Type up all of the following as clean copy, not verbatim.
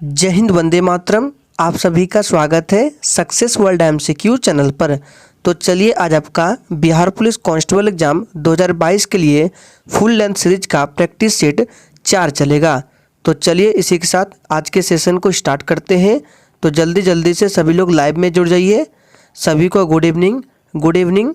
जय हिंद, वंदे मातरम। आप सभी का स्वागत है सक्सेस वर्ल्ड एमसीक्यू चैनल पर। तो चलिए आज आपका बिहार पुलिस कांस्टेबल एग्जाम 2022 के लिए फुल लेंथ सीरीज का प्रैक्टिस सेट 4 चलेगा। तो चलिए इसी के साथ आज के सेशन को स्टार्ट करते हैं। तो जल्दी से सभी लोग लाइव में जुड़ जाइए। सभी को गुड इवनिंग।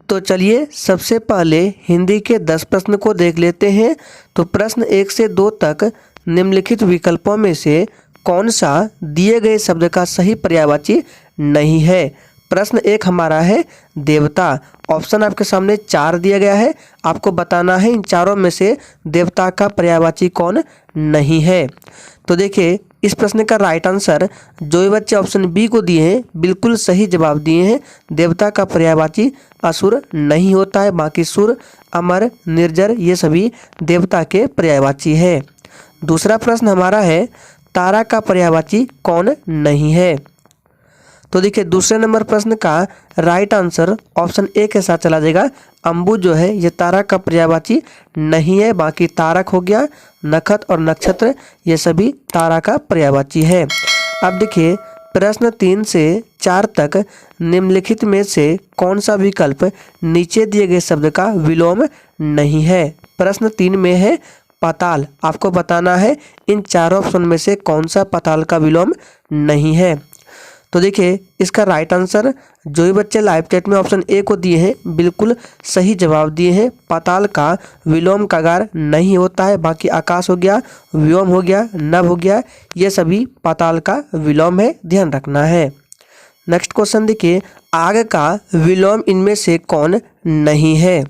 तो चलिए सबसे पहले हिंदी के 10 प्रश्न को देख लेते हैं। तो प्रश्न 1 से 2 तक निम्नलिखित विकल्पों में से कौन सा दिए गए शब्द का सही पर्यायवाची नहीं है। प्रश्न 1 हमारा है देवता। ऑप्शन आपके सामने 4 दिया गया है, आपको बताना है इन चारों में से देवता का पर्यायवाची कौन नहीं है। तो देखिए इस प्रश्न का राइट आंसर जो भी बच्चे ऑप्शन बी को दिए हैं बिल्कुल सही जवाब दिए हैं। देवता का पर्यायवाची असुर नहीं होता है, बाकी सुर, अमर, निर्जर ये सभी देवता के पर्यायवाची है। दूसरा प्रश्न हमारा है तारा का पर्यायवाची कौन नहीं है। तो देखिए दूसरे नंबर प्रश्न का राइट आंसर ऑप्शन ए के साथ चला जाएगा। अम्बु जो है ये तारा का पर्यायवाची नहीं है, बाकी तारक हो गया, नखत और नक्षत्र ये सभी तारा का पर्यायवाची है। अब देखिए प्रश्न 3 से 4 तक निम्नलिखित में से कौन सा विकल्प नीचे दिए गए शब्द का विलोम नहीं है। प्रश्न 3 में है पाताल। आपको बताना है इन चारों ऑप्शन में से कौन सा पाताल का विलोम नहीं है। तो देखिए इसका राइट आंसर जो भी बच्चे लाइव चैट में ऑप्शन ए को दिए हैं बिल्कुल सही जवाब दिए हैं। पाताल का विलोम कगार नहीं होता है, बाकी आकाश हो गया, व्योम हो गया, नभ हो गया, ये सभी पाताल का विलोम है, ध्यान रखना है। नेक्स्ट क्वेश्चन देखिए आग का विलोम इनमें से कौन नहीं है।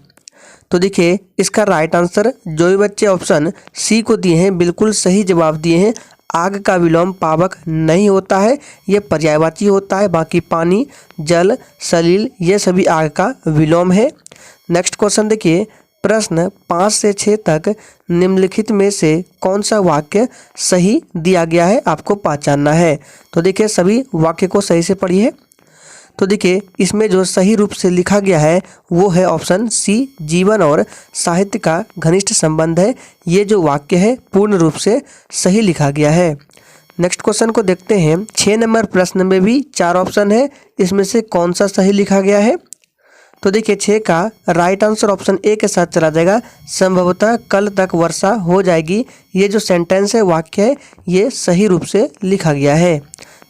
तो देखिए इसका राइट आंसर जो भी बच्चे ऑप्शन सी को दिए हैं बिल्कुल सही जवाब दिए हैं। आग का विलोम पावक नहीं होता है, ये पर्यायवाची होता है, बाकी पानी, जल, सलील ये सभी आग का विलोम है। नेक्स्ट क्वेश्चन देखिए प्रश्न 5 से 6 तक निम्नलिखित में से कौन सा वाक्य सही दिया गया है, आपको पहचानना है। तो देखिए सभी वाक्य को सही से पढ़िए। तो देखिए इसमें जो सही रूप से लिखा गया है वो है ऑप्शन सी, जीवन और साहित्य का घनिष्ठ संबंध है। ये जो वाक्य है पूर्ण रूप से सही लिखा गया है। नेक्स्ट क्वेश्चन को देखते हैं। 6 नंबर प्रश्न में भी 4 ऑप्शन है, इसमें से कौन सा सही लिखा गया है। तो देखिए 6 का राइट आंसर ऑप्शन ए के साथ चला जाएगा। संभवतः कल तक वर्षा हो जाएगी, ये जो सेंटेंस है वाक्य है ये सही रूप से लिखा गया है।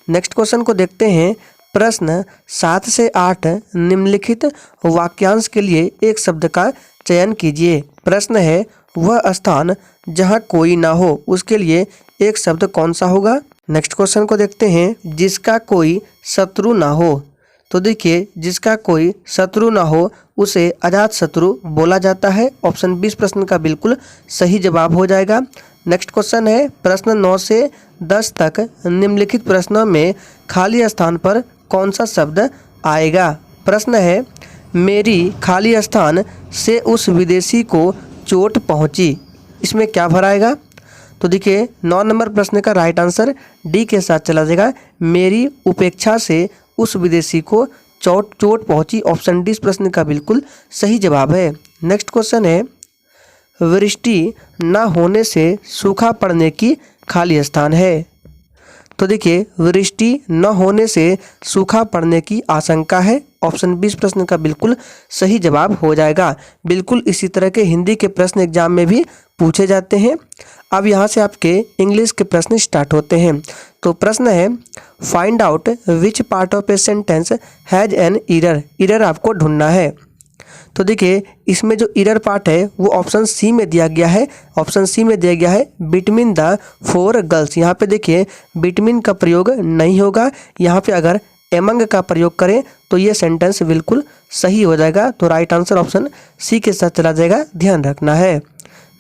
नेक्स्ट क्वेश्चन को देखते हैं। प्रश्न 7 से 8 निम्नलिखित वाक्यांश के लिए एक शब्द का चयन कीजिए। प्रश्न है वह स्थान जहां कोई ना हो, उसके लिए एक शब्द कौन सा होगा। नेक्स्ट क्वेश्चन को देखते हैं। जिसका कोई शत्रु ना हो। तो देखिए जिसका कोई शत्रु ना हो उसे अजात शत्रु बोला जाता है। ऑप्शन 20 प्रश्न का बिल्कुल सही जवाब हो जाएगा। नेक्स्ट क्वेश्चन है प्रश्न 9 से 10 तक निम्नलिखित प्रश्नों में खाली स्थान पर कौन सा शब्द आएगा। प्रश्न है मेरी खाली स्थान से उस विदेशी को चोट पहुंची, इसमें क्या भराएगा। तो देखिए 9 नंबर प्रश्न का राइट आंसर डी के साथ चला जाएगा। मेरी उपेक्षा से उस विदेशी को चोट पहुंची। ऑप्शन डी प्रश्न का बिल्कुल सही जवाब है। नेक्स्ट क्वेश्चन है वृष्टि न होने से सूखा पड़ने की खाली स्थान है। तो देखिए वृष्टि न होने से सूखा पड़ने की आशंका है। ऑप्शन 20 प्रश्न का बिल्कुल सही जवाब हो जाएगा। बिल्कुल इसी तरह के हिंदी के प्रश्न एग्जाम में भी पूछे जाते हैं। अब यहाँ से आपके इंग्लिश के प्रश्न स्टार्ट होते हैं। तो प्रश्न है find out which part of a sentence has an error. Error आपको ढूंढना है। तो देखिए इसमें जो एरर पार्ट है वो ऑप्शन सी में दिया गया है। ऑप्शन सी में दिया गया है बिटवीन द 4 गर्ल्स। यहाँ पे देखिए बिटवीन का प्रयोग नहीं होगा, यहाँ पे अगर एमंग का प्रयोग करें तो ये सेंटेंस बिल्कुल सही हो जाएगा। तो राइट आंसर ऑप्शन सी के साथ चला जाएगा, ध्यान रखना है।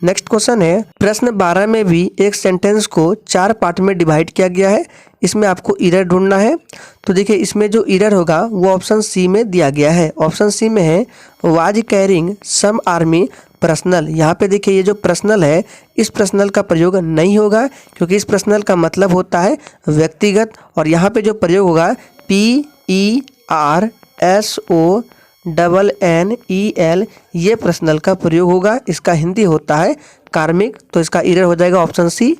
नेक्स्ट क्वेश्चन है प्रश्न 12 में भी एक सेंटेंस को 4 पार्ट में डिवाइड किया गया है, इसमें आपको एरर ढूंढना है। तो देखिए इसमें जो एरर होगा वो ऑप्शन सी में दिया गया है। ऑप्शन सी में है was carrying some army personnel. यहाँ पे देखिए ये जो पर्सनल है इस पर्सनल का प्रयोग नहीं होगा, क्योंकि इस पर्सनल का मतलब होता है व्यक्तिगत, और यहाँ पे जो प्रयोग होगा PERSONNEL ये पर्सनल का प्रयोग होगा। इसका हिंदी होता है कार्मिक, तो इसका एरर हो जाएगा ऑप्शन सी।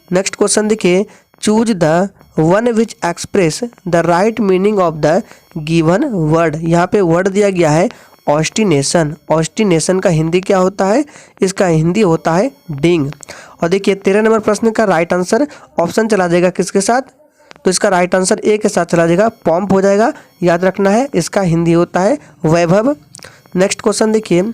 नेक्स्ट क्वेश्चन देखिए choose the one which express the right meaning of the given word. यहाँ पे वर्ड दिया गया है ऑस्टिनेशन। ऑस्टिनेशन का हिंदी क्या होता है? इसका हिंदी होता है डिंग। और देखिए 13 नंबर प्रश्न का राइट आंसर ऑप्शन चला जाएगा किसके साथ? तो इसका राइट आंसर ए के साथ चला जाएगा, पंप हो जाएगा। याद रखना है इसका हिंदी होता है वैभव। नेक्स्ट क्वेश्चन देखिए,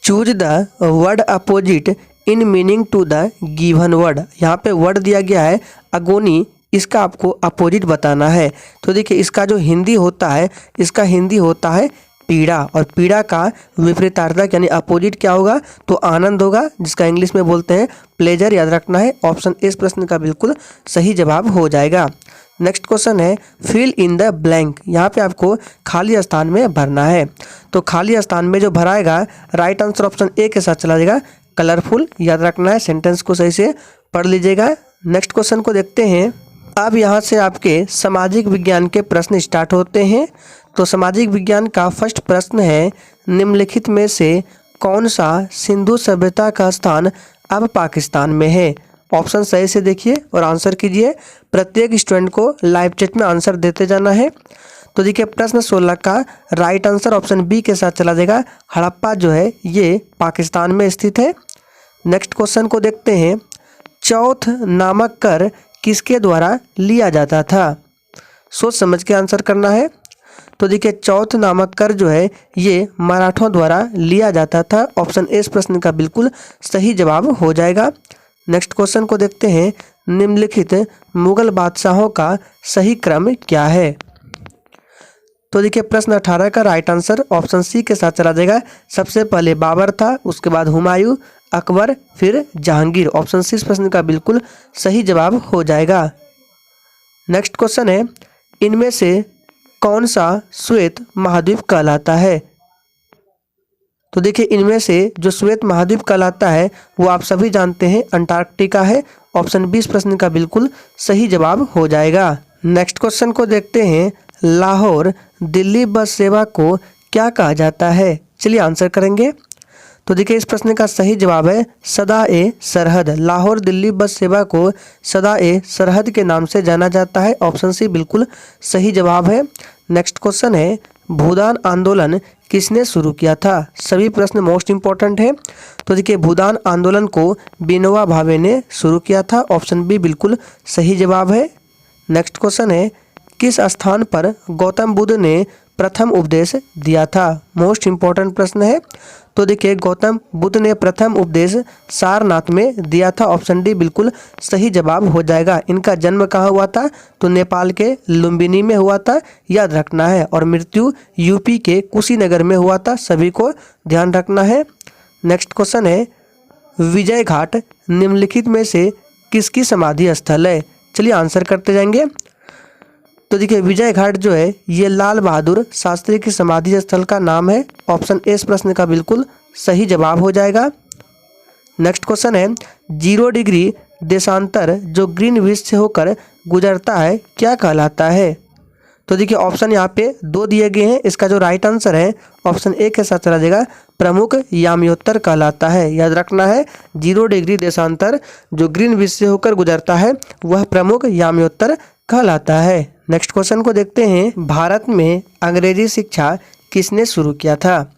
choose the word opposite in meaning to the given word. यहाँ पे वर्ड दिया गया है अगोनी, इसका आपको अपोजिट बताना है। तो देखिए इसका जो हिंदी होता है, इसका हिंदी होता है पीड़ा, और पीड़ा का विपरीतार्थक यानी अपोजिट क्या होगा? तो आनंद होगा, जिसका इंग्लिश में बोलते हैं प्लेजर। याद रखना है ऑप्शन इस प्रश्न का बिल्कुल सही जवाब हो जाएगा। नेक्स्ट क्वेश्चन है फिल इन द ब्लैंक। यहाँ पे आपको खाली स्थान में भरना है। तो खाली स्थान में जो भराएगा राइट आंसर ऑप्शन ए के साथ चला जाएगा कलरफुल। याद रखना है, सेंटेंस को सही से पढ़ लीजिएगा। नेक्स्ट क्वेश्चन को देखते हैं। अब यहाँ से आपके सामाजिक विज्ञान के प्रश्न स्टार्ट होते हैं। तो सामाजिक विज्ञान का फर्स्ट प्रश्न है, निम्नलिखित में से कौन सा सिंधु सभ्यता का स्थान अब पाकिस्तान में है? ऑप्शन सही से देखिए और आंसर कीजिए। प्रत्येक स्टूडेंट को लाइव चैट में आंसर देते जाना है। तो देखिए प्रश्न 16 का राइट आंसर ऑप्शन बी के साथ चला जाएगा, हड़प्पा जो है ये पाकिस्तान में स्थित है। नेक्स्ट क्वेश्चन को देखते हैं, चौथ नामक कर किसके द्वारा लिया जाता था? सोच समझ के आंसर करना है। तो देखिए चौथ नामक कर जो है ये मराठों द्वारा लिया जाता था। ऑप्शन ए इस प्रश्न का बिल्कुल सही जवाब हो जाएगा। नेक्स्ट क्वेश्चन को देखते हैं, निम्नलिखित मुगल बादशाहों का सही क्रम क्या है? तो देखिए प्रश्न 18 का राइट आंसर ऑप्शन सी के साथ चला जाएगा। सबसे पहले बाबर था, उसके बाद हुमायूं, अकबर, फिर जहांगीर। ऑप्शन सी इस प्रश्न का बिल्कुल सही जवाब हो जाएगा। नेक्स्ट क्वेश्चन है, इनमें से कौन सा श्वेत महाद्वीप कहलाता है? तो देखिए इनमें से जो श्वेत महाद्वीप कहलाता है वो आप सभी जानते हैं अंटार्कटिका है। ऑप्शन बी इस प्रश्न का बिल्कुल सही जवाब हो जाएगा। नेक्स्ट क्वेश्चन को देखते हैं, लाहौर दिल्ली बस सेवा को क्या कहा जाता है? चलिए आंसर करेंगे। तो देखिए इस प्रश्न का सही जवाब है सदा ए सरहद। लाहौर दिल्ली बस सेवा को सदा ए सरहद के नाम से जाना जाता है। ऑप्शन सी बिल्कुल सही जवाब है। नेक्स्ट क्वेश्चन है, भूदान आंदोलन किसने शुरू किया था? सभी प्रश्न मोस्ट इंपॉर्टेंट है। तो देखिए भूदान आंदोलन को विनोबा भावे ने शुरू किया था। ऑप्शन बी बिल्कुल सही जवाब है। नेक्स्ट क्वेश्चन है, किस स्थान पर गौतम बुद्ध ने प्रथम उपदेश दिया था? मोस्ट इंपॉर्टेंट प्रश्न है। तो देखिए गौतम बुद्ध ने प्रथम उपदेश सारनाथ में दिया था। ऑप्शन डी बिल्कुल सही जवाब हो जाएगा। इनका जन्म कहाँ हुआ था? तो नेपाल के लुम्बिनी में हुआ था, याद रखना है। और मृत्यु यूपी के कुशीनगर में हुआ था, सभी को ध्यान रखना है। नेक्स्ट क्वेश्चन है, विजय घाट निम्नलिखित में से किसकी समाधि स्थल है? चलिए आंसर करते जाएंगे। तो देखिए विजय घाट जो है ये लाल बहादुर शास्त्री की समाधि स्थल का नाम है। ऑप्शन ए इस प्रश्न का बिल्कुल सही जवाब हो जाएगा। नेक्स्ट क्वेश्चन है, 0 डिग्री देशांतर जो ग्रीनविच से होकर गुजरता है क्या कहलाता है? तो देखिए ऑप्शन यहाँ पे 2 दिए गए हैं। इसका जो राइट आंसर है ऑप्शन ए के साथ चला जाएगा, प्रमुख याम्योत्तर कहलाता है। याद रखना है 0 डिग्री देशांतर जो ग्रीनविच से होकर गुजरता है वह प्रमुख याम्योत्तर कहलाता है। नेक्स्ट क्वेश्चन को देखते हैं, भारत में अंग्रेजी शिक्षा किसने शुरू किया था?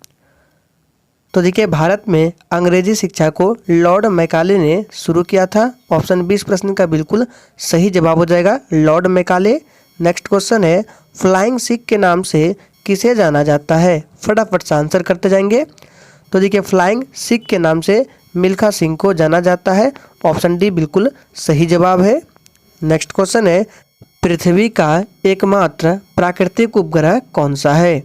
तो देखिए भारत में अंग्रेजी शिक्षा को लॉर्ड मैकाले ने शुरू किया था। ऑप्शन बी इस प्रश्न का बिल्कुल सही जवाब हो जाएगा, लॉर्ड मैकाले। नेक्स्ट क्वेश्चन है, फ्लाइंग सिख के नाम से किसे जाना जाता है? फटाफट से आंसर करते जाएंगे। तो देखिए फ्लाइंग सिख के नाम से मिल्खा सिंह को जाना जाता है। ऑप्शन डी बिल्कुल सही जवाब है। नेक्स्ट क्वेश्चन है, पृथ्वी का एकमात्र प्राकृतिक उपग्रह कौन सा है?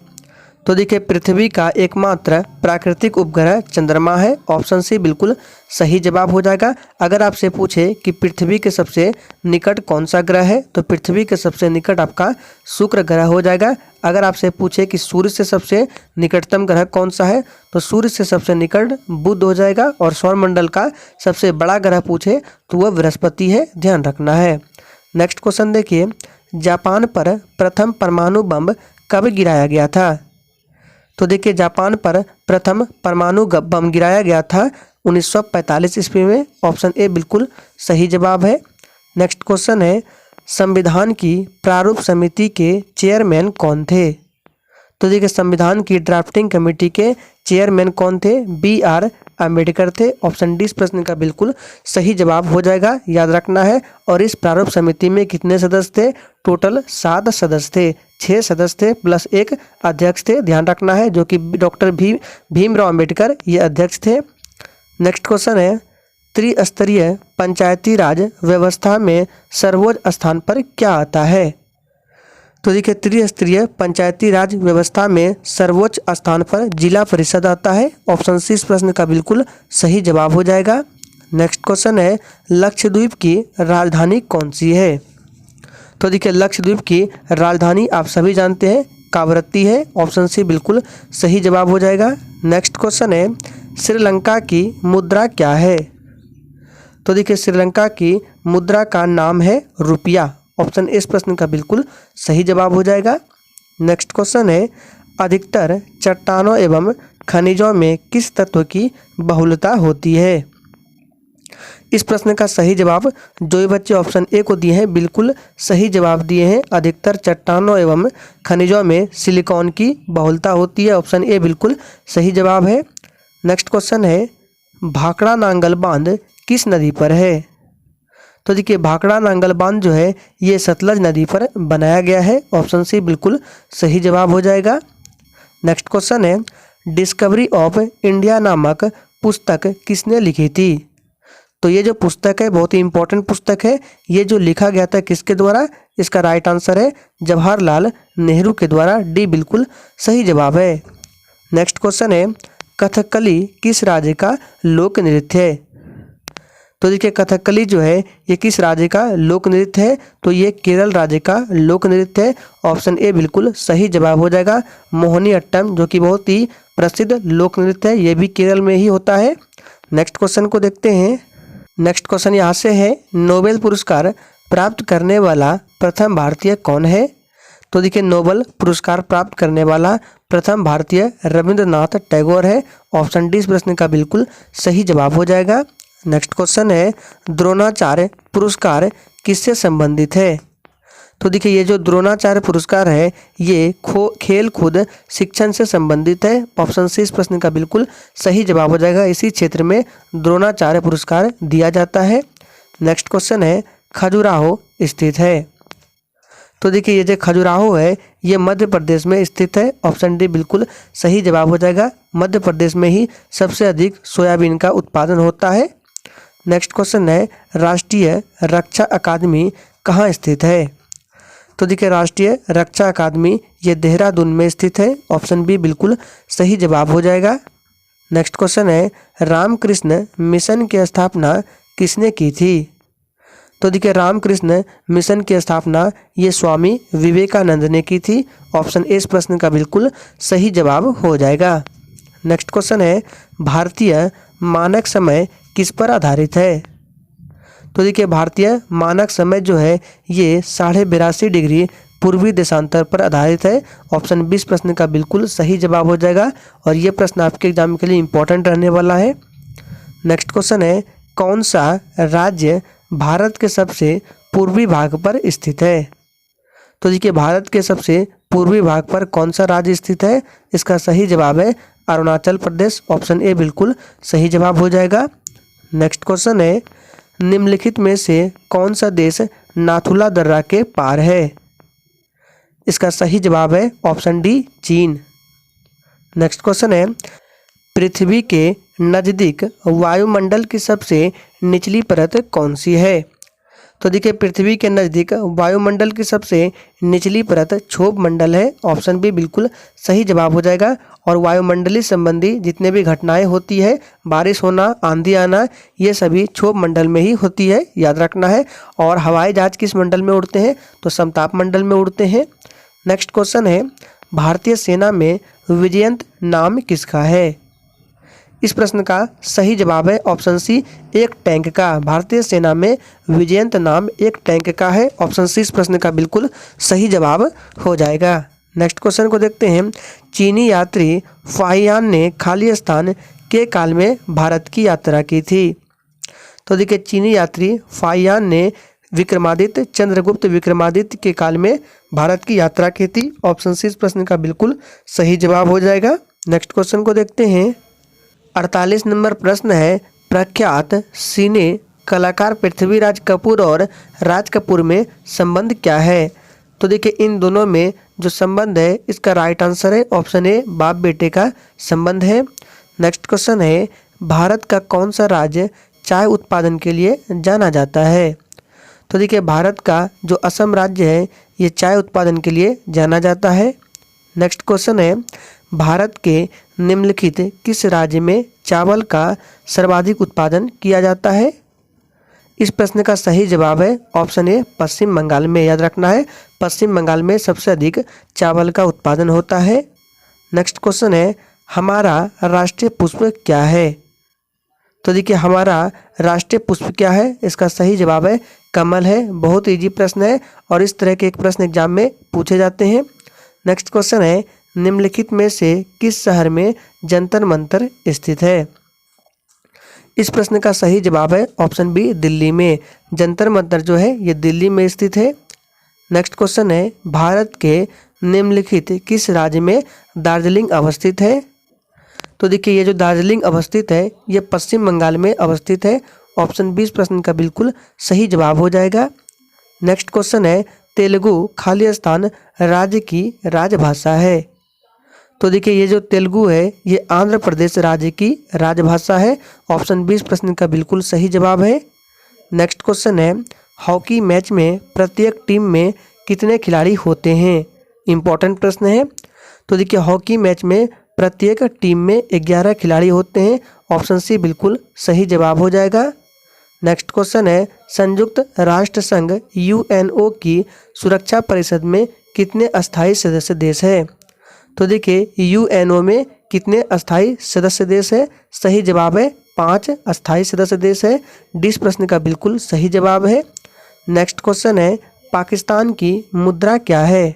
तो देखिए पृथ्वी का एकमात्र प्राकृतिक उपग्रह चंद्रमा है। ऑप्शन सी बिल्कुल सही जवाब हो जाएगा। अगर आपसे पूछे कि पृथ्वी के सबसे निकट कौन सा ग्रह है तो पृथ्वी के सबसे निकट आपका शुक्र ग्रह हो जाएगा। अगर आपसे पूछे कि सूर्य से सबसे निकटतम ग्रह कौन सा है तो सूर्य से सबसे निकट बुध हो जाएगा। और सौरमंडल का सबसे बड़ा ग्रह पूछे तो वह बृहस्पति है, ध्यान रखना है। नेक्स्ट क्वेश्चन देखिए, जापान पर प्रथम परमाणु बम कब गिराया गया था? तो देखिए जापान पर प्रथम परमाणु बम गिराया गया था 1945 ईस्वी में। ऑप्शन ए बिल्कुल सही जवाब है। नेक्स्ट क्वेश्चन है, संविधान की प्रारूप समिति के चेयरमैन कौन थे? तो देखिए संविधान की ड्राफ्टिंग कमेटी के चेयरमैन कौन थे? B.R. अम्बेडकर थे। ऑप्शन डी इस प्रश्न का बिल्कुल सही जवाब हो जाएगा, याद रखना है। और इस प्रारूप समिति में कितने सदस्य थे? टोटल 7 सदस्य थे। 6 सदस्य थे प्लस 1 अध्यक्ष थे, ध्यान रखना है, जो कि डॉक्टर भीमराव अम्बेडकर ये अध्यक्ष थे। नेक्स्ट क्वेश्चन है, त्रिस्तरीय पंचायती राज व्यवस्था में सर्वोच्च स्थान पर क्या आता है? तो देखिए त्रिस्तरीय पंचायती राज व्यवस्था में सर्वोच्च स्थान पर जिला परिषद आता है। ऑप्शन सी इस प्रश्न का बिल्कुल सही जवाब हो जाएगा। नेक्स्ट क्वेश्चन है, लक्षद्वीप की राजधानी कौन सी है? तो देखिए लक्षद्वीप की राजधानी आप सभी जानते हैं कावरत्ती है। ऑप्शन सी बिल्कुल सही जवाब हो जाएगा। नेक्स्ट क्वेश्चन है, श्रीलंका की मुद्रा क्या है? तो देखिए श्रीलंका की मुद्रा का नाम है रुपया। ऑप्शन इस प्रश्न का बिल्कुल सही जवाब हो जाएगा। नेक्स्ट क्वेश्चन है, अधिकतर चट्टानों एवं खनिजों में किस तत्व की बहुलता होती है? इस प्रश्न का सही जवाब जो भी बच्चे ऑप्शन ए को दिए हैं बिल्कुल सही जवाब दिए हैं। अधिकतर चट्टानों एवं खनिजों में सिलिकॉन की बहुलता होती है। ऑप्शन ए बिल्कुल सही जवाब है। नेक्स्ट क्वेश्चन है, भाखड़ा नांगल बांध किस नदी पर है? तो देखिए भाखड़ा नांगल बांध जो है ये सतलज नदी पर बनाया गया है। ऑप्शन सी बिल्कुल सही जवाब हो जाएगा। नेक्स्ट क्वेश्चन है, डिस्कवरी ऑफ इंडिया नामक पुस्तक किसने लिखी थी? तो ये जो पुस्तक है बहुत ही इंपॉर्टेंट पुस्तक है। ये जो लिखा गया था किसके द्वारा? इसका राइट आंसर है जवाहरलाल नेहरू के द्वारा। डी बिल्कुल सही जवाब है। नेक्स्ट क्वेश्चन है, कथकली किस राज्य का लोक नृत्य है? तो देखिए कथकली जो है ये किस राज्य का लोक नृत्य है? तो ये केरल राज्य का लोक नृत्य है। ऑप्शन ए बिल्कुल सही जवाब हो जाएगा। मोहिनी अट्टम जो कि बहुत ही प्रसिद्ध लोक नृत्य है, ये भी केरल में ही होता है। नेक्स्ट क्वेश्चन को देखते हैं। नेक्स्ट क्वेश्चन यहाँ से है, नोबेल पुरस्कार प्राप्त करने वाला प्रथम भारतीय कौन है? तो देखिए नोबेल पुरस्कार प्राप्त करने वाला प्रथम भारतीय रविंद्रनाथ टैगोर है। ऑप्शन डी इस प्रश्न का बिल्कुल सही जवाब हो जाएगा। नेक्स्ट क्वेश्चन है, द्रोणाचार्य पुरस्कार किससे संबंधित है? तो देखिए ये जो द्रोणाचार्य पुरस्कार है ये खेल कूद शिक्षण से संबंधित है। ऑप्शन सी इस प्रश्न का बिल्कुल सही जवाब हो जाएगा। इसी क्षेत्र में द्रोणाचार्य पुरस्कार दिया जाता है। नेक्स्ट क्वेश्चन है, खजुराहो स्थित है? तो देखिए ये जो खजुराहो है ये मध्य प्रदेश में स्थित है। ऑप्शन डी बिल्कुल सही जवाब हो जाएगा। मध्य प्रदेश में ही सबसे अधिक सोयाबीन का उत्पादन होता है। नेक्स्ट क्वेश्चन है, राष्ट्रीय रक्षा अकादमी कहाँ स्थित है? तो देखिए राष्ट्रीय रक्षा अकादमी ये देहरादून में स्थित है। ऑप्शन बी बिल्कुल सही जवाब हो जाएगा। नेक्स्ट क्वेश्चन है, रामकृष्ण मिशन की स्थापना किसने की थी? तो देखिए रामकृष्ण मिशन की स्थापना ये स्वामी विवेकानंद ने की थी। ऑप्शन ए इस प्रश्न का बिल्कुल सही जवाब हो जाएगा। नेक्स्ट क्वेश्चन है, भारतीय मानक समय किस पर आधारित है? तो देखिए भारतीय मानक समय जो है ये 82.5 डिग्री पूर्वी देशांतर पर आधारित है। ऑप्शन 20 प्रश्न का बिल्कुल सही जवाब हो जाएगा और ये प्रश्न आपके एग्जाम के लिए इंपॉर्टेंट रहने वाला है। नेक्स्ट क्वेश्चन है, कौन सा राज्य भारत के सबसे पूर्वी भाग पर स्थित है? तो देखिए भारत के सबसे पूर्वी भाग पर कौन सा राज्य स्थित है? इसका सही जवाब है अरुणाचल प्रदेश। ऑप्शन ए बिल्कुल सही जवाब हो जाएगा। नेक्स्ट क्वेश्चन है, निम्नलिखित में से कौन सा देश नाथुला दर्रा के पार है? इसका सही जवाब है ऑप्शन डी चीन। नेक्स्ट क्वेश्चन है, पृथ्वी के नज़दीक वायुमंडल की सबसे निचली परत कौन सी है? तो देखिए पृथ्वी के नज़दीक वायुमंडल की सबसे निचली परत क्षोभ मंडल है। ऑप्शन बी बिल्कुल सही जवाब हो जाएगा। और वायुमंडलीय संबंधी जितने भी घटनाएं होती है, बारिश होना, आंधी आना, ये सभी क्षोभ मंडल में ही होती है, याद रखना है। और हवाई जहाज किस मंडल में उड़ते हैं? तो समताप मंडल में उड़ते हैं। नेक्स्ट क्वेश्चन है, भारतीय सेना में विजयंत नाम किसका है? इस प्रश्न का सही जवाब है ऑप्शन सी एक टैंक का। भारतीय सेना में विजयंत नाम एक टैंक का है। ऑप्शन सी इस प्रश्न का बिल्कुल सही जवाब हो जाएगा। नेक्स्ट क्वेश्चन को देखते हैं, चीनी यात्री फाहियान ने खाली स्थान के काल में भारत की यात्रा की थी? तो देखिए चीनी यात्री फाहियान ने विक्रमादित्य चंद्रगुप्त विक्रमादित्य के काल में भारत की यात्रा की थी। ऑप्शन सी इस प्रश्न का बिल्कुल सही जवाब हो जाएगा। नेक्स्ट क्वेश्चन को देखते हैं। 48 नंबर प्रश्न है, प्रख्यात सिने कलाकार पृथ्वीराज कपूर और राज कपूर में संबंध क्या है? तो देखिए इन दोनों में जो संबंध है इसका राइट आंसर है ऑप्शन ए, बाप बेटे का संबंध है। नेक्स्ट क्वेश्चन है, भारत का कौन सा राज्य चाय उत्पादन के लिए जाना जाता है? तो देखिए भारत का जो असम राज्य है ये चाय उत्पादन के लिए जाना जाता है। नेक्स्ट क्वेश्चन है, भारत के निम्नलिखित किस राज्य में चावल का सर्वाधिक उत्पादन किया जाता है? इस प्रश्न का सही जवाब है ऑप्शन ए, पश्चिम बंगाल में। याद रखना है पश्चिम बंगाल में सबसे अधिक चावल का उत्पादन होता है। नेक्स्ट क्वेश्चन है, हमारा राष्ट्रीय पुष्प क्या है? तो देखिए हमारा राष्ट्रीय पुष्प क्या है? इसका सही जवाब है कमल है। बहुत इजी प्रश्न है और इस तरह के एक प्रश्न एग्जाम में पूछे जाते हैं। नेक्स्ट क्वेश्चन है, निम्नलिखित में से किस शहर में जंतर मंतर स्थित है? इस प्रश्न का सही जवाब है ऑप्शन बी, दिल्ली में। जंतर मंतर जो है ये दिल्ली में स्थित है। नेक्स्ट क्वेश्चन है, भारत के निम्नलिखित किस राज्य में दार्जिलिंग अवस्थित है? तो देखिए ये जो दार्जिलिंग अवस्थित है ये पश्चिम बंगाल में अवस्थित है। ऑप्शन बी इस प्रश्न का बिल्कुल सही जवाब हो जाएगा। नेक्स्ट क्वेश्चन है, तेलुगु खालिस्तान राज्य की राजभाषा है? तो देखिए ये जो तेलुगु है ये आंध्र प्रदेश राज्य की राजभाषा है। ऑप्शन बी इस प्रश्न का बिल्कुल सही जवाब है। नेक्स्ट क्वेश्चन है, हॉकी मैच में प्रत्येक टीम में कितने खिलाड़ी होते हैं? इंपॉर्टेंट प्रश्न है। तो देखिए हॉकी मैच में प्रत्येक टीम में 11 खिलाड़ी होते हैं। ऑप्शन सी बिल्कुल सही जवाब हो जाएगा। नेक्स्ट क्वेश्चन है, संयुक्त राष्ट्र संघ यूएनओ की सुरक्षा परिषद में कितने अस्थायी सदस्य देश है? तो देखिए यूएनओ में कितने अस्थायी सदस्य देश है? सही जवाब है 5 अस्थायी सदस्य देश है। डी इस प्रश्न का बिल्कुल सही जवाब है। नेक्स्ट क्वेश्चन है, पाकिस्तान की मुद्रा क्या है?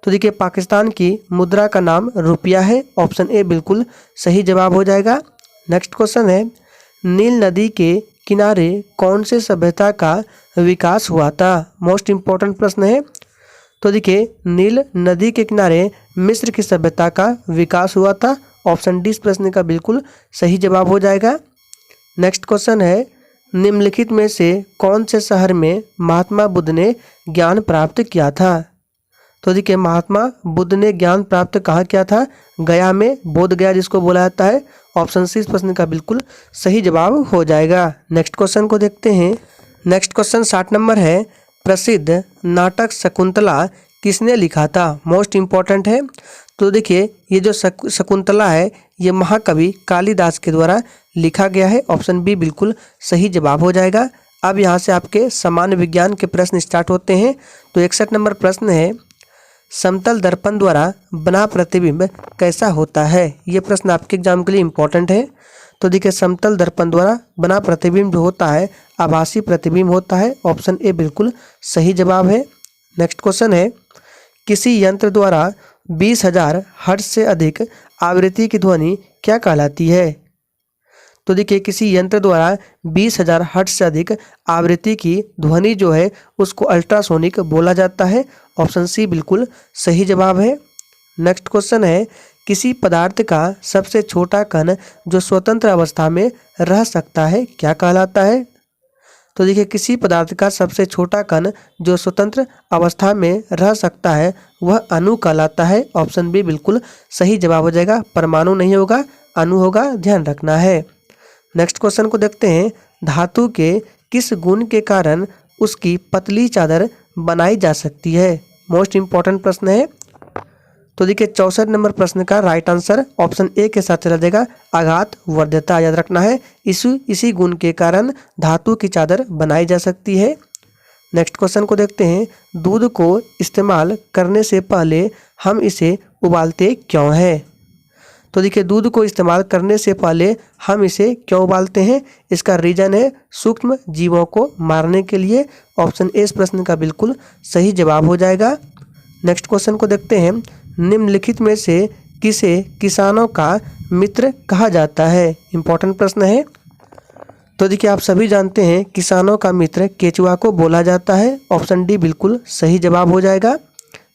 तो देखिए पाकिस्तान की मुद्रा का नाम रुपया है। ऑप्शन ए बिल्कुल सही जवाब हो जाएगा। नेक्स्ट क्वेश्चन है, नील नदी के किनारे कौन से सभ्यता का विकास हुआ था? मोस्ट इम्पोर्टेंट प्रश्न है। तो देखिए नील नदी के किनारे मिस्र की सभ्यता का विकास हुआ था। ऑप्शन डी इस प्रश्न का बिल्कुल सही जवाब हो जाएगा। नेक्स्ट क्वेश्चन है, निम्नलिखित में से कौन से शहर में महात्मा बुद्ध ने ज्ञान प्राप्त किया था? तो देखिए महात्मा बुद्ध ने ज्ञान प्राप्त कहाँ किया था? गया में, बोध गया जिसको बोला जाता है। ऑप्शन सी इस प्रश्न का बिल्कुल सही जवाब हो जाएगा। नेक्स्ट क्वेश्चन को देखते हैं। नेक्स्ट क्वेश्चन 60 नंबर है, प्रसिद्ध नाटक शकुंतला किसने लिखा था? मोस्ट इम्पॉर्टेंट है। तो देखिए ये जो शकुंतला है ये महाकवि कालिदास के द्वारा लिखा गया है। ऑप्शन बी बिल्कुल सही जवाब हो जाएगा। अब यहाँ से आपके सामान्य विज्ञान के प्रश्न स्टार्ट होते हैं। तो 61 नंबर प्रश्न है, समतल दर्पण द्वारा बना प्रतिबिंब कैसा होता है? ये प्रश्न आपके एग्जाम के लिए इम्पोर्टेंट है। तो देखिए समतल दर्पण द्वारा बना प्रतिबिंब जो होता है आभासी प्रतिबिंब होता है। ऑप्शन ए बिल्कुल सही जवाब है। नेक्स्ट क्वेश्चन है, किसी यंत्र द्वारा 20,000 हर्ट्ज से अधिक आवृत्ति की ध्वनि क्या कहलाती है? तो देखिए किसी यंत्र द्वारा 20,000 हर्ट्ज से अधिक आवृत्ति की ध्वनि जो है उसको अल्ट्रासोनिक बोला जाता है। ऑप्शन सी बिल्कुल सही जवाब है। नेक्स्ट क्वेश्चन है, किसी पदार्थ का सबसे छोटा कण जो स्वतंत्र अवस्था में रह सकता है क्या कहलाता है? तो देखिए किसी पदार्थ का सबसे छोटा कण जो स्वतंत्र अवस्था में रह सकता है वह अणु कहलाता है। ऑप्शन बी बिल्कुल सही जवाब हो जाएगा। परमाणु नहीं होगा, अणु होगा, ध्यान रखना है। नेक्स्ट क्वेश्चन को देखते हैं, धातु के किस गुण के कारण उसकी पतली चादर बनाई जा सकती है? मोस्ट इम्पॉर्टेंट प्रश्न है। तो देखिए 64 नंबर प्रश्न का राइट आंसर ऑप्शन ए के साथ चला जाएगा, आघात वर्ध्यता। याद रखना है इसी गुण के कारण धातु की चादर बनाई जा सकती है। नेक्स्ट क्वेश्चन को देखते हैं, दूध को इस्तेमाल करने से पहले हम इसे उबालते क्यों हैं? तो देखिए दूध को इस्तेमाल करने से पहले हम इसे क्यों उबालते हैं? इसका रीजन है सूक्ष्म जीवों को मारने के लिए। ऑप्शन ए इस प्रश्न का बिल्कुल सही जवाब हो जाएगा। नेक्स्ट क्वेश्चन को देखते हैं, निम्नलिखित में से किसे किसानों का मित्र कहा जाता है? इंपॉर्टेंट प्रश्न है। तो देखिए आप सभी जानते हैं किसानों का मित्र केचुआ को बोला जाता है। ऑप्शन डी बिल्कुल सही जवाब हो जाएगा।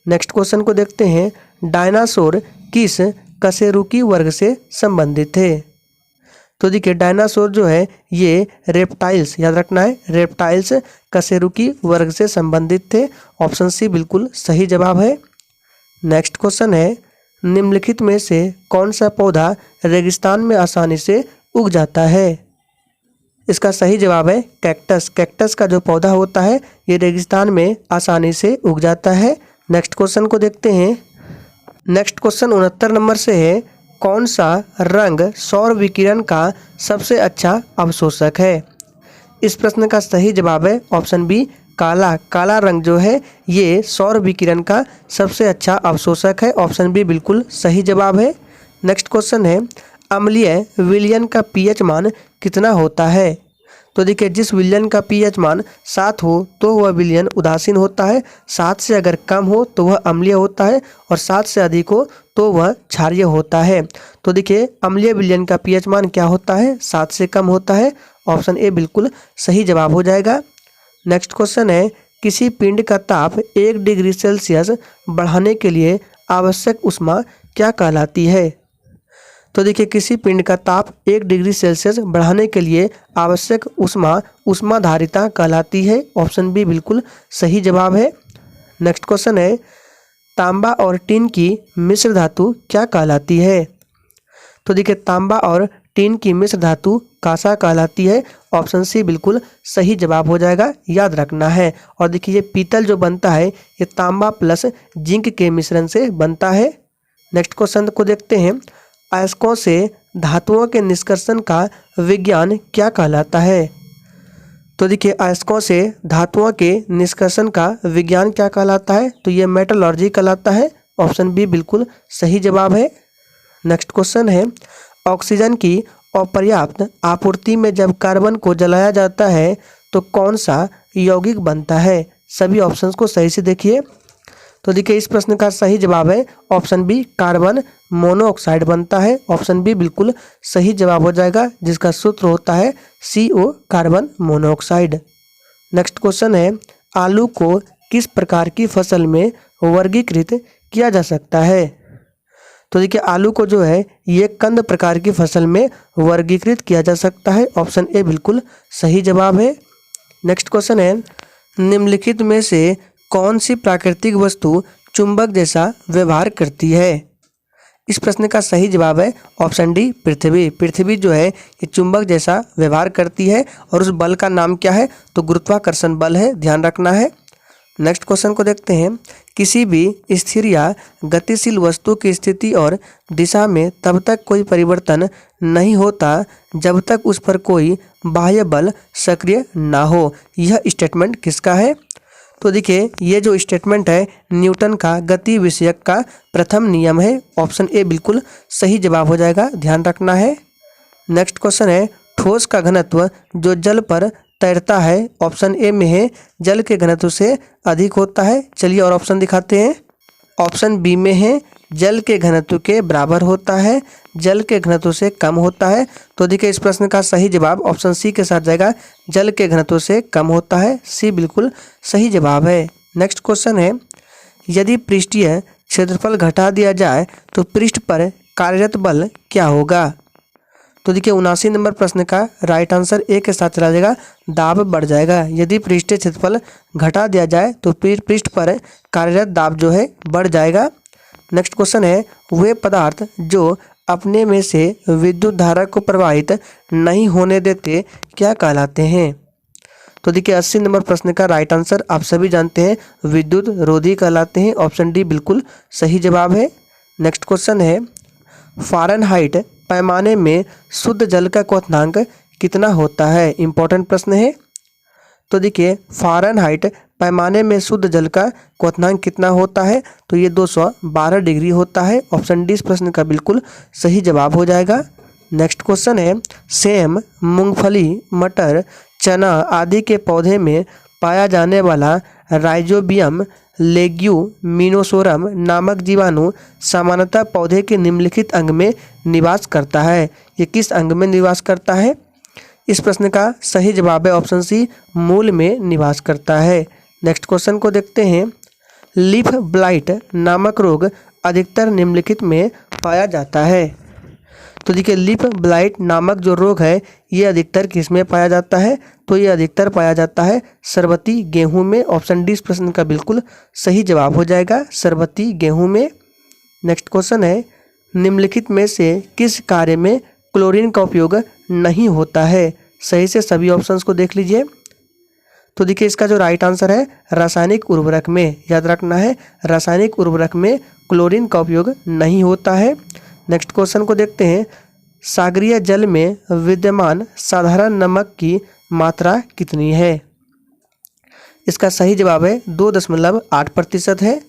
नेक्स्ट क्वेश्चन को देखते हैं, डायनासोर किस कशेरुकी वर्ग से संबंधित थे? तो देखिए डायनासोर जो है ये रेप्टाइल्स, याद रखना है, रेप्टाइल्स कशेरुकी वर्ग से संबंधित थे। ऑप्शन सी बिल्कुल सही जवाब है। नेक्स्ट क्वेश्चन है, निम्नलिखित में से कौन सा पौधा रेगिस्तान में आसानी से उग जाता है? इसका सही जवाब है कैक्टस। कैक्टस का जो पौधा होता है ये रेगिस्तान में आसानी से उग जाता है। नेक्स्ट क्वेश्चन को देखते हैं। नेक्स्ट क्वेश्चन 69 नंबर से है, कौन सा रंग सौर विकिरण का सबसे अच्छा अवशोषक है? इस प्रश्न का सही जवाब है ऑप्शन बी काला। काला रंग जो है ये सौर विकिरण का सबसे अच्छा अवशोषक है। ऑप्शन बी बिल्कुल सही जवाब है। नेक्स्ट क्वेश्चन है, अम्लीय विलयन का पीएच मान कितना होता है? तो देखिए जिस विलयन का पीएच मान 7 हो तो वह विलयन उदासीन होता है, 7 से अगर कम हो तो वह अम्लीय होता है और 7 से अधिक हो तो वह क्षारीय होता है। तो देखिए अम्लीय विलयन का पीएच मान क्या होता है? 7 से कम होता है। ऑप्शन ए बिल्कुल सही जवाब हो जाएगा। नेक्स्ट क्वेश्चन है, किसी पिंड का ताप 1 डिग्री सेल्सियस बढ़ाने के लिए आवश्यक ऊष्मा क्या कहलाती है? तो देखिए किसी पिंड का ताप 1 डिग्री सेल्सियस बढ़ाने के लिए आवश्यक ऊष्मा ऊष्माधारिता कहलाती है। ऑप्शन बी बिल्कुल सही जवाब है। नेक्स्ट क्वेश्चन है, तांबा और टीन की मिश्र धातु क्या कहलाती है? तो देखिए तांबा और टीन की मिश्र धातु कांसा कहलाती है। ऑप्शन सी बिल्कुल सही जवाब हो जाएगा, याद रखना है। और देखिए ये पीतल जो बनता है ये तांबा प्लस जिंक के मिश्रण से बनता है। नेक्स्ट क्वेश्चन को देखते हैं, अयस्कों से धातुओं के निष्कर्षण का विज्ञान क्या कहलाता है? तो देखिए अयस्कों से धातुओं के निष्कर्षण का विज्ञान क्या कहलाता है? तो ये मेटलर्जी कहलाता है। ऑप्शन बी बिल्कुल सही जवाब है। नेक्स्ट क्वेश्चन है, ऑक्सीजन की अपर्याप्त आपूर्ति में जब कार्बन को जलाया जाता है तो कौन सा यौगिक बनता है? सभी ऑप्शंस को सही से देखिए। तो देखिए इस प्रश्न का सही जवाब है ऑप्शन बी कार्बन मोनोऑक्साइड बनता है। ऑप्शन बी बिल्कुल सही जवाब हो जाएगा, जिसका सूत्र होता है CO carbon monoxide. Next question है, आलू को किस प्रकार की फसल में वर्गीकृत किया जा सकता है? तो देखिए आलू को जो है ये कंद प्रकार की फसल में वर्गीकृत किया जा सकता है। ऑप्शन ए बिल्कुल सही जवाब है। नेक्स्ट क्वेश्चन है, निम्नलिखित में से कौन सी प्राकृतिक वस्तु चुंबक जैसा व्यवहार करती है? इस प्रश्न का सही जवाब है ऑप्शन डी पृथ्वी। पृथ्वी जो है ये चुंबक जैसा व्यवहार करती है और उस बल का नाम क्या है? तो गुरुत्वाकर्षण बल है, ध्यान रखना है। नेक्स्ट क्वेश्चन को देखते हैं, किसी भी स्थिर या गतिशील वस्तु की स्थिति और दिशा में तब तक कोई परिवर्तन नहीं होता जब तक उस पर कोई बाह्य बल सक्रिय ना हो। यह स्टेटमेंट किसका है? तो देखिए ये जो स्टेटमेंट है न्यूटन का गति विषयक का प्रथम नियम है। ऑप्शन ए बिल्कुल सही जवाब हो जाएगा, ध्यान रखना है। नेक्स्ट क्वेश्चन है, ठोस का घनत्व जो जल पर तैरता है ऑप्शन ए में है जल के घनत्व से अधिक होता है। चलिए और ऑप्शन दिखाते हैं। ऑप्शन बी में है जल के घनत्व के बराबर होता है, जल के घनत्व से कम होता है। तो देखिए इस प्रश्न का सही जवाब ऑप्शन सी के साथ जाएगा, जल के घनत्व से कम होता है। सी बिल्कुल सही जवाब है। नेक्स्ट क्वेश्चन है, यदि पृष्ठीय क्षेत्रफल घटा दिया जाए तो पृष्ठ पर कार्यरत बल क्या होगा? तो देखिए 79 नंबर प्रश्न का राइट आंसर ए के साथ चला जाएगा, दाब बढ़ जाएगा। यदि पृष्ठीय क्षेत्रफल घटा दिया जाए तो पृष्ठ पर कार्यरत दाब जो है बढ़ जाएगा। नेक्स्ट क्वेश्चन है, वे पदार्थ जो अपने में से विद्युत धारा को प्रवाहित नहीं होने देते क्या कहलाते हैं? तो देखिए 80 नंबर प्रश्न का राइट आंसर आप सभी जानते हैं विद्युत रोधी कहलाते हैं। ऑप्शन डी बिल्कुल सही जवाब है। नेक्स्ट क्वेश्चन है, फ़ारेनहाइट पैमाने में शुद्ध जल का क्वथनांक कितना होता है? इंपॉर्टेंट प्रश्न है। तो देखिए फ़ारेनहाइट पैमाने में शुद्ध जल का क्वथनांक कितना होता है? तो ये 212 डिग्री होता है। ऑप्शन डी इस प्रश्न का बिल्कुल सही जवाब हो जाएगा। नेक्स्ट क्वेश्चन है, सेम, मूंगफली, मटर, चना आदि के पौधे में पाया जाने वाला राइजोबियम लेग्यूमिनोसोरम नामक जीवाणु सामान्यतः पौधे के निम्नलिखित अंग में निवास करता है। ये किस अंग में निवास करता है? इस प्रश्न का सही जवाब है ऑप्शन सी, मूल में निवास करता है। नेक्स्ट क्वेश्चन को देखते हैं। लीफ ब्लाइट नामक रोग अधिकतर निम्नलिखित में पाया जाता है। तो देखिए, लीफ ब्लाइट नामक जो रोग है ये अधिकतर किस में पाया जाता है? तो ये अधिकतर पाया जाता है सरबती गेहूं में। ऑप्शन डी इस प्रश्न का बिल्कुल सही जवाब हो जाएगा, सरबती गेहूं में। नेक्स्ट क्वेश्चन है, निम्नलिखित में से किस कार्य में क्लोरीन का उपयोग नहीं होता है? सही से सभी ऑप्शंस को देख लीजिए। तो देखिए, इसका जो राइट आंसर है रासायनिक उर्वरक में, याद रखना है, रासायनिक उर्वरक में क्लोरीन का उपयोग नहीं होता है। नेक्स्ट क्वेश्चन को देखते हैं। सागरीय जल में विद्यमान साधारण नमक की मात्रा कितनी है? इसका सही जवाब है 2.8% है।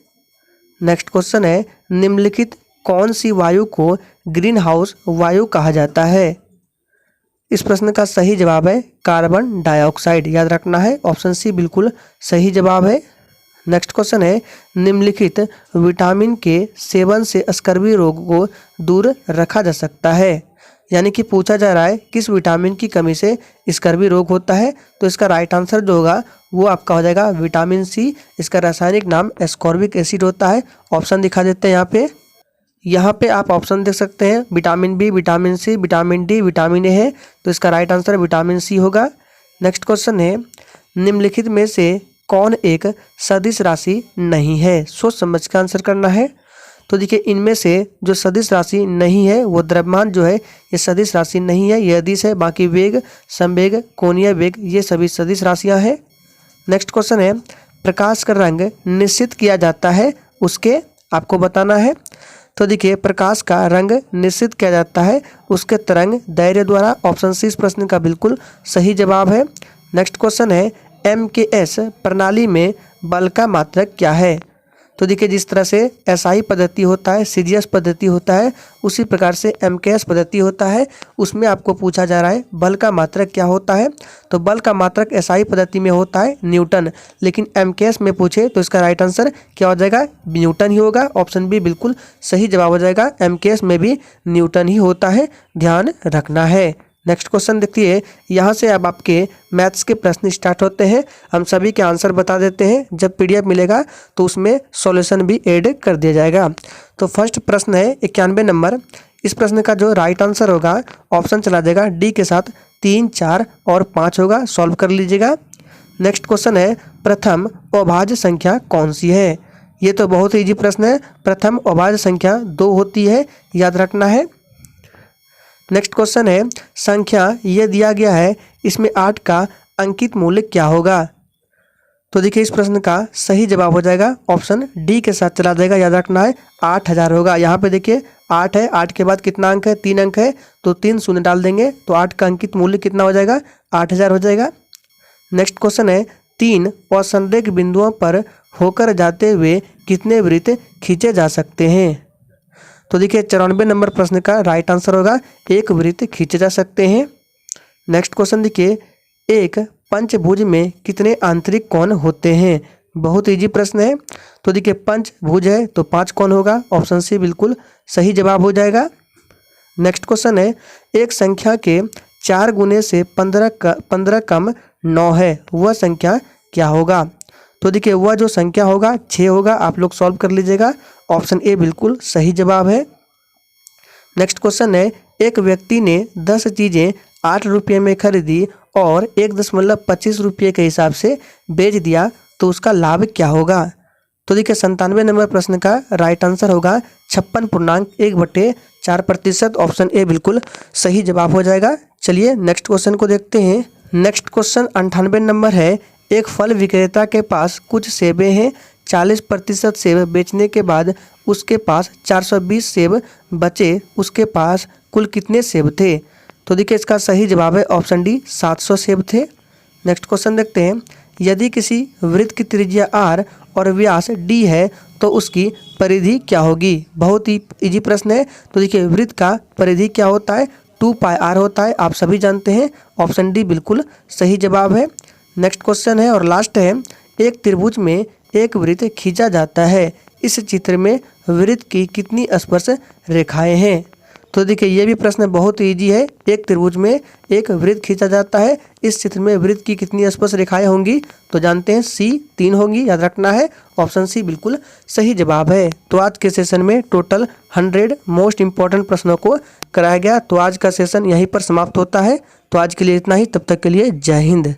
नेक्स्ट क्वेश्चन है, निम्नलिखित कौन सी वायु को ग्रीन हाउस वायु कहा जाता है? इस प्रश्न का सही जवाब है कार्बन डाइऑक्साइड, याद रखना है, ऑप्शन सी बिल्कुल सही जवाब है। नेक्स्ट क्वेश्चन है, निम्नलिखित विटामिन के सेवन से स्कर्वी रोग को दूर रखा जा सकता है? यानी कि पूछा जा रहा है किस विटामिन की कमी से स्कर्वी रोग होता है। तो इसका राइट आंसर जो होगा वो आपका हो जाएगा विटामिन सी। इसका रासायनिक नाम एस्कॉर्बिक एसिड होता है। ऑप्शन दिखा देते हैं यहाँ पे आप ऑप्शन देख सकते हैं, vitamin B, vitamin C, vitamin D, vitamin A है। तो इसका राइट आंसर विटामिन सी होगा। नेक्स्ट क्वेश्चन है, निम्नलिखित में से कौन एक सदिश राशि नहीं है? सोच समझ के आंसर करना है। तो देखिए, इनमें से जो सदिश राशि नहीं है वो द्रव्यमान जो है ये सदिश राशि नहीं है, ये अदिश है। बाकी वेग, संवेग, कोणीय वेग ये सभी सदिश राशियां हैं। नेक्स्ट क्वेश्चन है, प्रकाश का रंग निश्चित किया जाता है उसके, आपको बताना है। तो देखिए, प्रकाश का रंग निश्चित किया जाता है उसके तरंग दैर्घ्य द्वारा। ऑप्शन सी इस प्रश्न का बिल्कुल सही जवाब है। नेक्स्ट क्वेश्चन है, MKS प्रणाली में बल का मात्रक क्या है? तो देखिए, जिस तरह से SI पद्धति होता है, CGS पद्धति होता है, उसी प्रकार से MKS पद्धति होता है। उसमें आपको पूछा जा रहा है बल का मात्रक क्या होता है। तो बल का मात्रक SI पद्धति में होता है न्यूटन, लेकिन MKS में पूछे तो इसका राइट आंसर क्या हो जाएगा? न्यूटन ही होगा। ऑप्शन बी बिल्कुल सही जवाब हो जाएगा, MKS में भी न्यूटन ही होता है, ध्यान रखना है। नेक्स्ट क्वेश्चन देखिए, यहाँ से अब आपके मैथ्स के प्रश्न स्टार्ट होते हैं। हम सभी के आंसर बता देते हैं, जब PDF मिलेगा तो उसमें सॉल्यूशन भी ऐड कर दिया जाएगा। तो फर्स्ट प्रश्न है 91 नंबर। इस प्रश्न का जो राइट आंसर होगा ऑप्शन चला देगा डी के साथ, 3, 4 और 5 होगा, सॉल्व कर लीजिएगा। नेक्स्ट क्वेश्चन है, प्रथम अभाज्य संख्या कौन सी है? ये तो बहुत ही ईजी प्रश्न है। प्रथम अभाज्य संख्या 2 होती है, याद रखना है। नेक्स्ट क्वेश्चन है, संख्या ये दिया गया है इसमें 8 का अंकित मूल्य क्या होगा? तो देखिए, इस प्रश्न का सही जवाब हो जाएगा ऑप्शन डी के साथ चला जाएगा, याद रखना है 8000 होगा। यहाँ पे देखिए 8 है, 8 के बाद कितना अंक है? 3 अंक है, तो 3 शून्य डाल देंगे तो 8 का अंकित मूल्य कितना हो जाएगा? 8000 हो जाएगा। नेक्स्ट क्वेश्चन है, 3 असंरेख बिंदुओं पर होकर जाते हुए कितने वृत्त खींचे जा सकते हैं? तो देखिए, 94 नंबर प्रश्न का राइट आंसर होगा 1 वृत्त खींचे जा सकते हैं। नेक्स्ट क्वेश्चन देखिए, एक पंचभुज में कितने आंतरिक कोण होते हैं? बहुत इजी प्रश्न है। तो देखिए, पंचभुज है तो 5 कोण होगा, ऑप्शन सी बिल्कुल सही जवाब हो जाएगा। नेक्स्ट क्वेश्चन है, एक संख्या के 4 गुने से 15 कम 9 है, वह संख्या क्या होगा? तो देखिए, वह जो संख्या होगा 6 होगा, आप लोग सॉल्व कर लीजिएगा। ऑप्शन ए बिल्कुल सही जवाब है। नेक्स्ट क्वेश्चन है, एक व्यक्ति ने 10 चीज़ें 8 रुपये में खरीदी और 1.25 रुपये के हिसाब से बेच दिया, तो उसका लाभ क्या होगा? तो देखिए, 97 नंबर प्रश्न का राइट आंसर होगा 56.1/4%। ऑप्शन ए बिल्कुल सही जवाब हो जाएगा। चलिए नेक्स्ट क्वेश्चन को देखते हैं। नेक्स्ट क्वेश्चन 98 नंबर है, एक फल विक्रेता के पास कुछ सेबें हैं, 40% सेब बेचने के बाद उसके पास 420 सेब बचे, उसके पास कुल कितने सेब थे? तो देखिए, इसका सही जवाब है ऑप्शन डी, 700 सेब थे। नेक्स्ट क्वेश्चन देखते हैं, यदि किसी वृत्त की त्रिज्या r और व्यास d है तो उसकी परिधि क्या होगी? बहुत ही इजी प्रश्न है। तो देखिए, वृत्त का परिधि क्या होता है? 2πr होता है, आप सभी जानते हैं। ऑप्शन डी बिल्कुल सही जवाब है। नेक्स्ट क्वेश्चन है और लास्ट है, एक त्रिभुज में एक वृत्त खींचा जाता है, इस चित्र में वृत्त की कितनी स्पर्श रेखाएं हैं? तो देखिए ये भी प्रश्न बहुत इजी है। एक त्रिभुज में एक वृत्त खींचा जाता है, इस चित्र में वृत्त की कितनी स्पर्श रेखाएं होंगी? तो जानते हैं सी 3 होंगी, याद रखना है। ऑप्शन सी बिल्कुल सही जवाब है। तो आज के सेशन में टोटल 100 मोस्ट इंपॉर्टेंट प्रश्नों को कराया गया। तो आज का सेशन यहीं पर समाप्त होता है। तो आज के लिए इतना ही, तब तक के लिए जय हिंद।